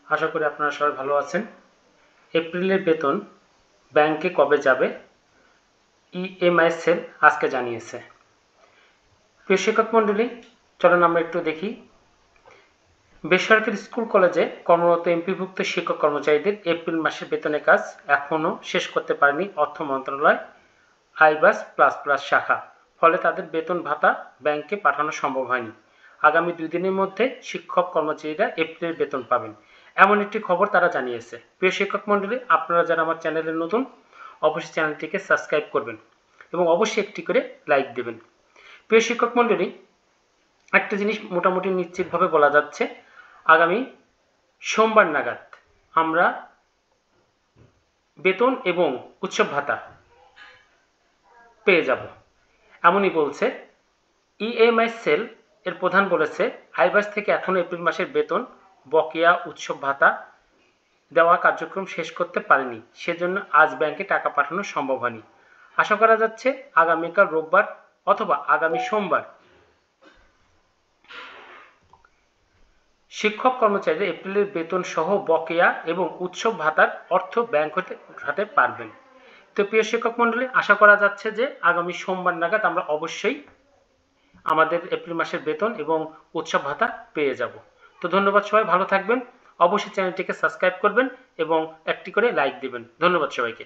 আশা করি আপনারা সবাই ভালো আছেন। এপ্রিলের বেতন ব্যাংকে কবে যাবে ইএমআই সেল আজকে জানিয়েছে। প্রিয় শিক্ষক মণ্ডলী, চলুন আমরা একটু দেখি। বেসরকারি স্কুল কলেজে কর্মরত এমপিভুক্ত শিক্ষক কর্মচারীদের এপ্রিল মাসের বেতনের কাজ এখনও শেষ করতে পারেনি অর্থ মন্ত্রণালয় আইবাস প্লাস প্লাস শাখা। ফলে তাদের বেতন ভাতা ব্যাংকে পাঠানো সম্ভব হয়নি। আগামী 2 দিনের মধ্যে শিক্ষক কর্মচারীরা এপ্রিলের বেতন পাবেন, এমন একটি খবর তারা জানিয়েছে। প্রিয় শিক্ষক মণ্ডলী, আপনারা যারা আমার চ্যানেলে নতুন, অবশ্যই চ্যানেলটিকে সাবস্ক্রাইব করবেন এবং অবশ্যই একটি করে লাইক দেবেন। প্রিয় শিক্ষক মণ্ডলী, একটা জিনিস মোটামুটি নিশ্চিতভাবে বলা যাচ্ছে, আগামী সোমবার নাগাদ আমরা বেতন এবং উৎসব ভাতা পেয়ে যাব, এমনই বলছে ইএমআই সেল এর প্রধান। বলেছে আইবাস থেকে এখনও এপ্রিল মাসের বেতন, বকেয়া, উৎসব ভাতা দেওয়া কার্যক্রম শেষ করতে পারেনি, সেজন্য আজ ব্যাংকে টাকা পাঠানো সম্ভব হয়নি। আশা করা যাচ্ছে আগামীকাল রোববার অথবা আগামী সোমবার শিক্ষক কর্মচারীরা এপ্রিলের বেতন সহ বকেয়া এবং উৎসব ভাতার অর্থ ব্যাংক হতে উঠাতে পারবেন। তো প্রিয় শিক্ষক মণ্ডলী, আশা করা যাচ্ছে যে আগামী সোমবার নাগাদ আমরা অবশ্যই আমাদের এপ্রিল মাসের বেতন এবং উৎসব ভাতা পেয়ে যাব। তো ধন্যবাদ, সবাই ভালো থাকবেন। অবশ্যই চ্যানেলটিকে সাবস্ক্রাইব করবেন এবং একটি করে লাইক দিবেন। ধন্যবাদ সবাইকে।